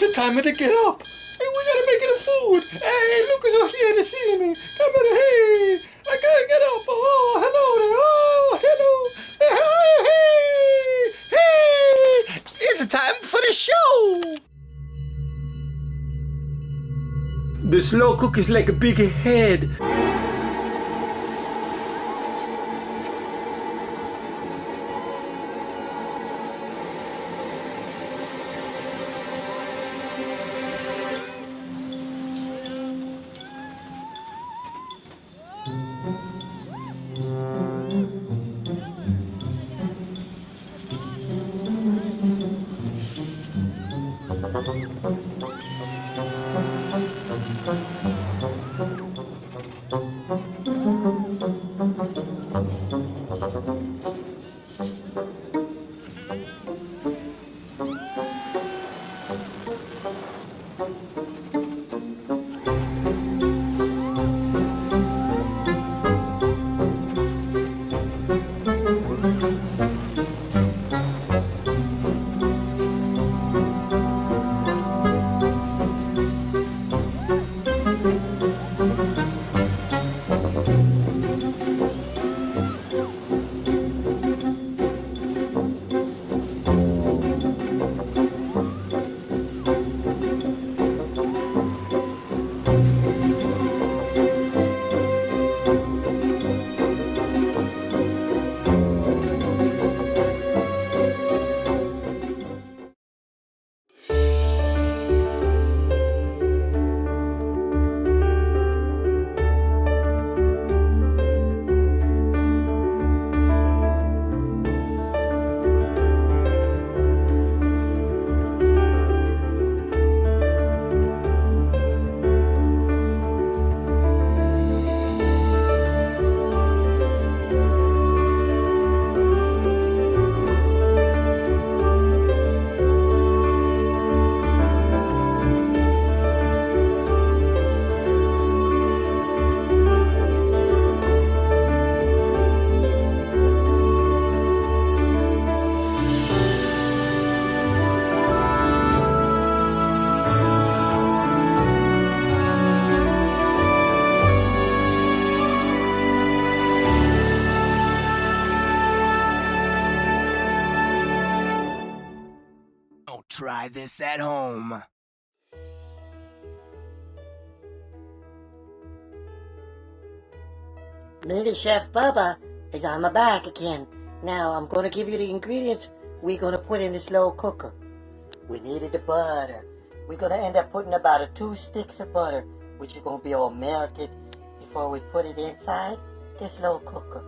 It's a time to get up. Hey, we gotta make it a food. Hey, Lucas is here to see me. Come on, hey, I gotta get up. Oh, hello there. Oh, hello. Hey, hey, hey. It's a time for the show. The slow cook is like a big head. Try this at home. Mini Chef Bubba is on my back again. Now I'm going to give you the ingredients we're going to put in the slow cooker. We needed the butter. We're going to end up putting about 2 sticks of butter, which is going to be all melted before we put it inside the slow cooker.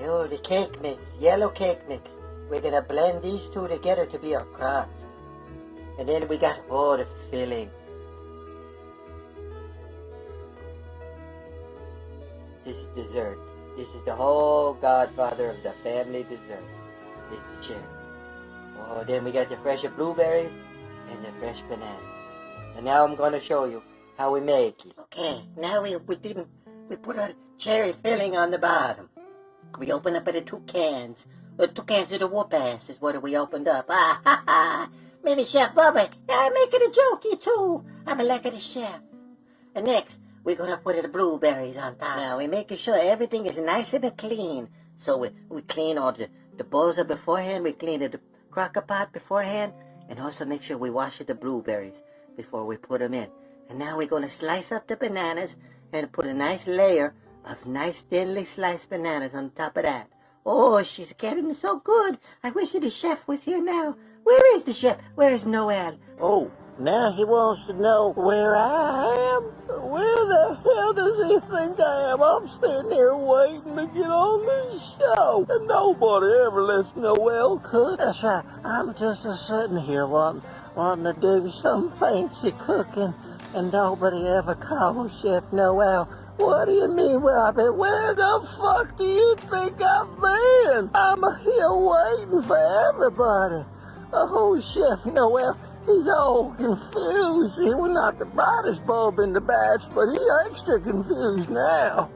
Oh, the cake mix, yellow cake mix. We're going to blend these two together to be our crust. And then we got all the filling. This is dessert. This is the whole godfather of the family dessert. This is the cherry. Oh, then we got the fresh blueberries and the fresh bananas. And now I'm going to show you how we make it. Okay, now we put our cherry filling on the bottom. We open up the 2 cans. 2 cans of the whoop ass is what we opened up. Ah, ha, ha. Mini Chef Bubba, I'm making a jokey too. I'm like a chef. And next, we're going to put the blueberries on top. Now, we're making sure everything is nice and clean. So we clean all the bowls beforehand. We clean the crock pot beforehand. And also make sure we wash the blueberries before we put them in. And now we're going to slice up the bananas and put a nice layer of nice thinly sliced bananas on top of that. Oh, she's getting so good. I wish the chef was here now. Where is the chef? Where is Noel? Oh, now he wants to know where I am. Where the hell does he think I am? I'm sitting here waiting to get on this show. And nobody ever lets Noel cook. That's right. I'm just sitting here wanting to do some fancy cooking. And nobody ever calls Chef Noel. What do you mean where I've been? Where the fuck do you think I've been? I'm here waiting for everybody. Oh, Chef Noel, he's all confused. He was not the brightest bulb in the batch, but he's extra confused now.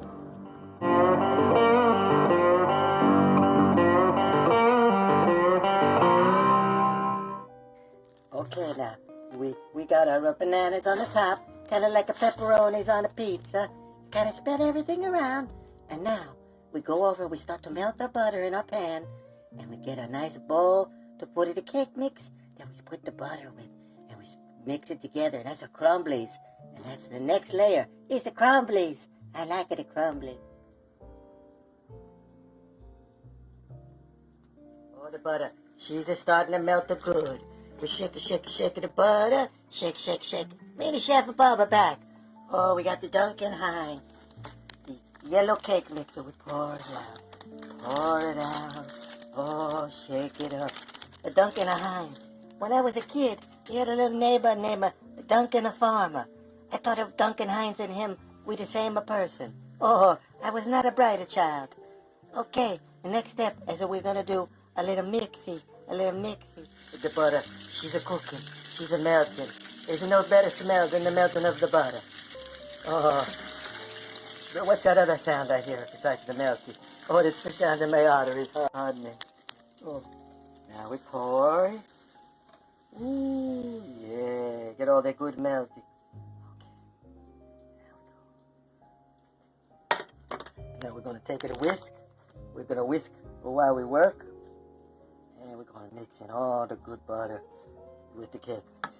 Okay, now, We got our bananas on the top, kind of like a pepperonis on a pizza. Kind of spread everything around. And now we go over, we start to melt our butter in our pan, and we get a nice bowl to put in the cake mix. Then we put the butter with, and we mix it together. That's a crumblies. And that's the next layer. It's the crumblies. I like it, the crumblies. Oh, the butter. She's starting to melt the good. We shake the butter. Shake. Mini Chef Bubba back. Oh, we got the Duncan Hines. The yellow cake mixer. We pour it out. Pour it out. Oh, shake it up. The Duncan Hines. When I was a kid, he had a little neighbor named Duncan the Farmer. I thought of Duncan Hines and him, we the same person. Oh, I was not a brighter child. Okay, the next step is that we're gonna do a little mixy. The butter, she's a cooking, she's a melting. There's no better smell than the melting of the butter. Oh, what's that other sound I hear besides the melting? Oh, this the sound in my arteries hardening. Oh, now we pour. Ooh, yeah, get all that good melting. Now we're going to take it a whisk. We're going to whisk while we work. And we're going to mix in all the good butter with the cake mix.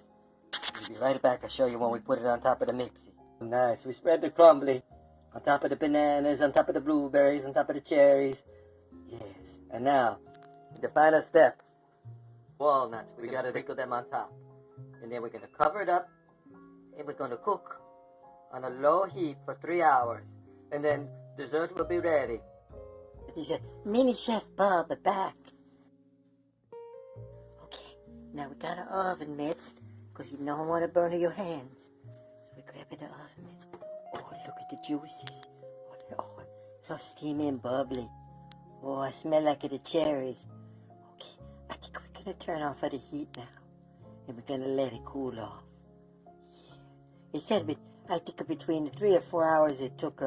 We'll be right back. I'll show you when we put it on top of the mixie. Nice. We spread the crumbly on top of the bananas, on top of the blueberries, on top of the cherries. Yes. And now, the final step. Walnuts. We got to sprinkle them on top. And then we're going to cover it up. And we're going to cook on a low heat for 3 hours. And then dessert will be ready. He said, Mini Chef Bubba back. Okay, now we got our oven mitts, because you don't want to burn your hands. So we grab the oven mitts. Oh, look at the juices. Oh, it's all steamy and bubbly. Oh, I smell like the cherries. Okay, I think we're going to turn off the heat now. And we're going to let it cool off. Yeah. It said, I think between 3 or 4 hours it took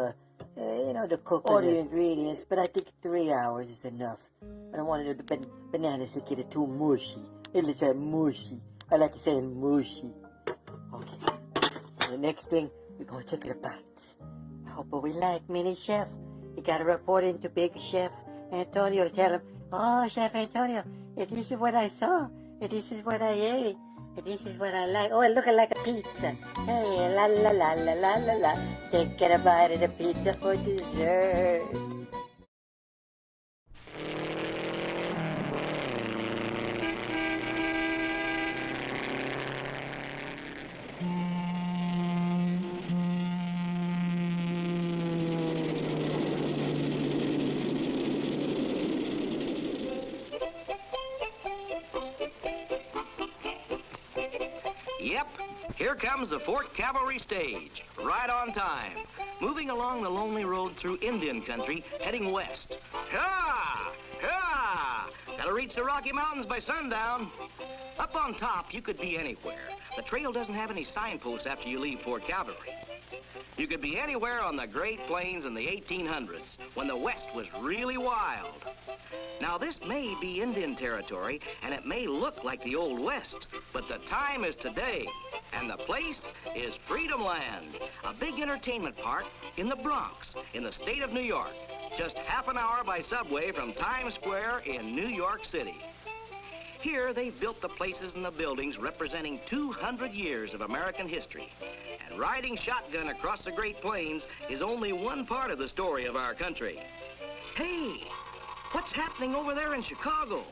to cook all the ingredients, but I think 3 hours is enough. I don't want the bananas to get it too mushy. It'll say mushy. I like to say mushy. Okay. And the next thing, we're going to take the bites. I hope we like Mini Chef. You got to report into Big Chef Antonio. Tell him, oh, Chef Antonio, this is what I saw. This is what I ate. This is what I like. Oh, it looking like a pizza. Hey, la la la la la la la. Take a bite of the pizza for dessert. Yep, here comes the 4th Cavalry stage, right on time, moving along the lonely road through Indian country, heading west. Ha! Ha! Gotta reach the Rocky Mountains by sundown. Up on top, you could be anywhere. The trail doesn't have any signposts after you leave Fort Cavalry. You could be anywhere on the Great Plains in the 1800s, when the West was really wild. Now, this may be Indian territory, and it may look like the Old West, but the time is today, and the place is Freedom Land, a big entertainment park in the Bronx, in the state of New York, just half an hour by subway from Times Square in New York City. Here, they've built the places and the buildings representing 200 years of American history. And riding shotgun across the Great Plains is only one part of the story of our country. Hey, what's happening over there in Chicago?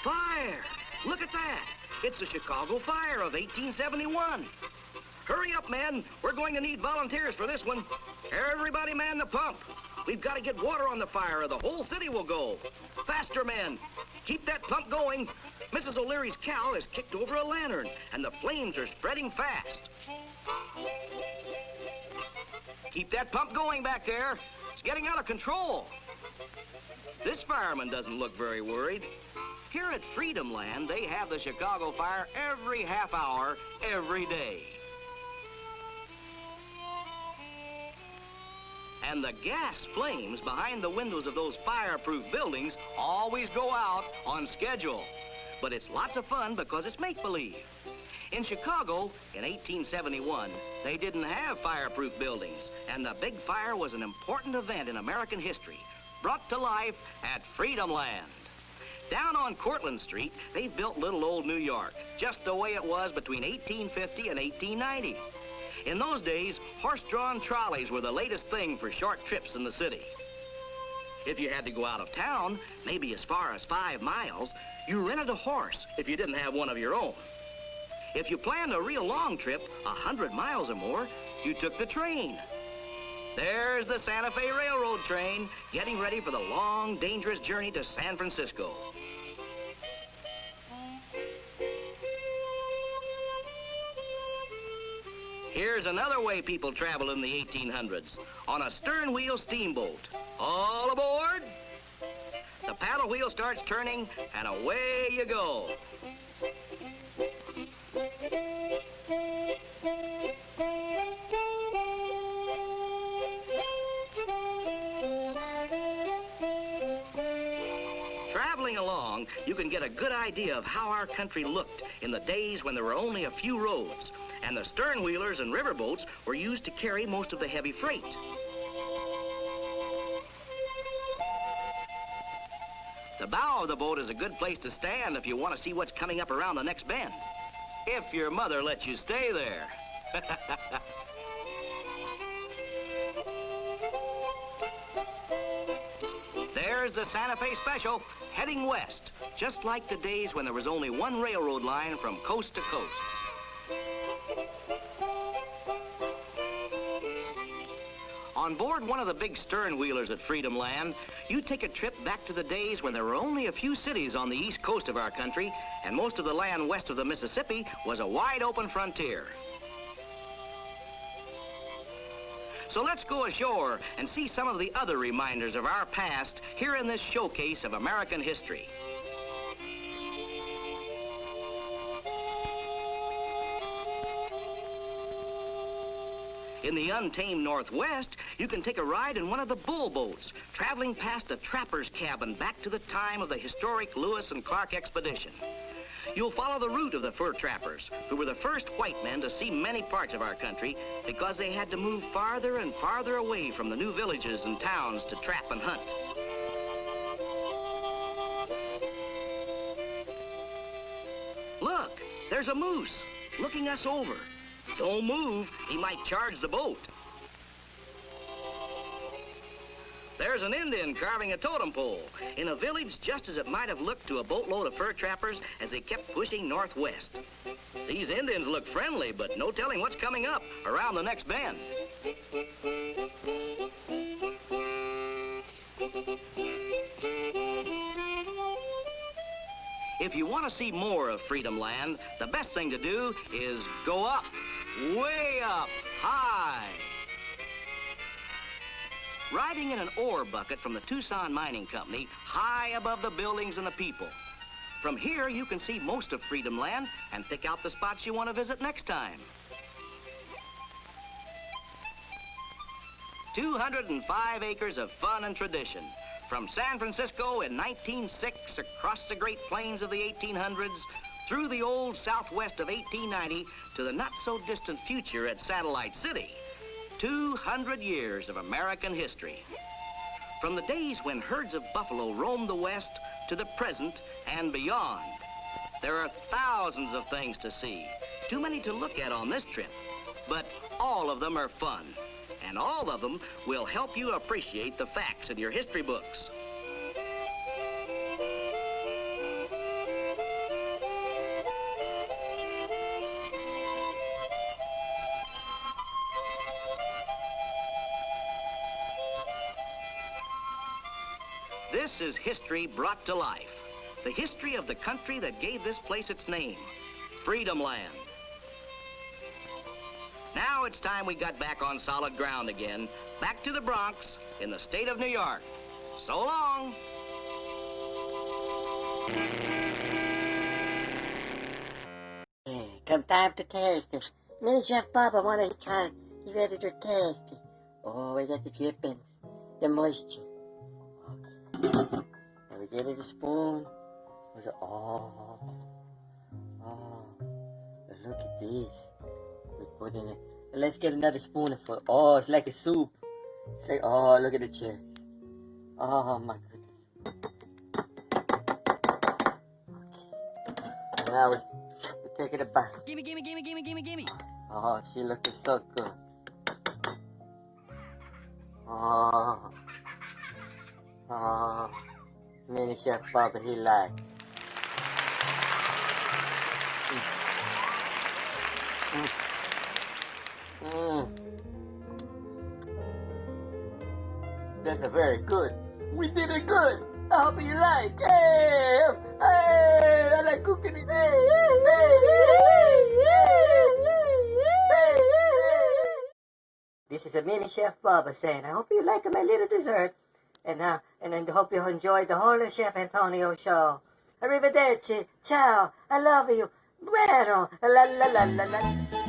Fire! Look at that! It's the Chicago Fire of 1871. Hurry up, men. We're going to need volunteers for this one. Everybody man the pump. We've got to get water on the fire or the whole city will go. Faster, men. Keep that pump going. Mrs. O'Leary's cow has kicked over a lantern, and the flames are spreading fast. Keep that pump going back there. It's getting out of control. This fireman doesn't look very worried. Here at Freedom Land, they have the Chicago Fire every half hour, every day. And the gas flames behind the windows of those fireproof buildings always go out on schedule. but it's lots of fun because it's make-believe. In Chicago, in 1871, they didn't have fireproof buildings, and the big fire was an important event in American history, brought to life at Freedom Land. Down on Cortlandt Street, they've built little old New York, just the way it was between 1850 and 1890. In those days, horse-drawn trolleys were the latest thing for short trips in the city. If you had to go out of town, maybe as far as 5 miles, you rented a horse if you didn't have one of your own. If you planned a real long trip, 100 miles or more, you took the train. There's the Santa Fe Railroad train, getting ready for the long, dangerous journey to San Francisco. Here's another way people traveled in the 1800s, on a stern-wheel steamboat. All aboard! The paddle wheel starts turning, and away you go. Traveling along, you can get a good idea of how our country looked in the days when there were only a few roads, and the stern-wheelers and riverboats were used to carry most of the heavy freight. The bow of the boat is a good place to stand if you want to see what's coming up around the next bend. If your mother lets you stay there. There's the Santa Fe Special, heading west, just like the days when there was only one railroad line from coast to coast. On board one of the big stern-wheelers at Freedom Land, you take a trip back to the days when there were only a few cities on the east coast of our country, and most of the land west of the Mississippi was a wide-open frontier. So let's go ashore and see some of the other reminders of our past here in this showcase of American history. In the untamed Northwest, you can take a ride in one of the bull boats, traveling past a trapper's cabin back to the time of the historic Lewis and Clark expedition. You'll follow the route of the fur trappers, who were the first white men to see many parts of our country because they had to move farther and farther away from the new villages and towns to trap and hunt. Look, there's a moose looking us over. Don't move, he might charge the boat. There's an Indian carving a totem pole in a village just as it might have looked to a boatload of fur trappers as they kept pushing northwest. These Indians look friendly, but no telling what's coming up around the next bend. If you want to see more of Freedom Land, the best thing to do is go up, way up, high. Riding in an ore bucket from the Tucson Mining Company, high above the buildings and the people. From here, you can see most of Freedom Land and pick out the spots you want to visit next time. 205 acres of fun and tradition. From San Francisco in 1906, across the Great Plains of the 1800s, through the old Southwest of 1890, to the not-so-distant future at Satellite City. 200 years of American history. From the days when herds of buffalo roamed the West to the present and beyond. There are thousands of things to see, too many to look at on this trip, but all of them are fun. And all of them will help you appreciate the facts in your history books. This is history brought to life. The history of the country that gave this place its name, Freedom Land. Now it's time we got back on solid ground again, back to the Bronx in the state of New York. So long. Come time to taste it. Me and Chef Bubba want to try. He's ready to taste it. Oh, we got the drippings, the moisture. Okay. Now we get it a spoon. Oh, look at this. We put in it. Let's get another spoonful. Oh, it's like a soup. It's like, oh, look at the cherries. Oh my goodness. Okay. Now we're taking a bite. Gimme. Oh, she looking so good. Oh. Oh. Mini Chef Bubba, he like. That's a very good. We did it good. I hope you like. Hey, I like cooking it. This is a Mini Chef Bubba saying, I hope you like my little dessert. And I hope you enjoyed the whole Chef Antonio show. Arrivederci. Ciao. I love you. Bueno. La la la la la.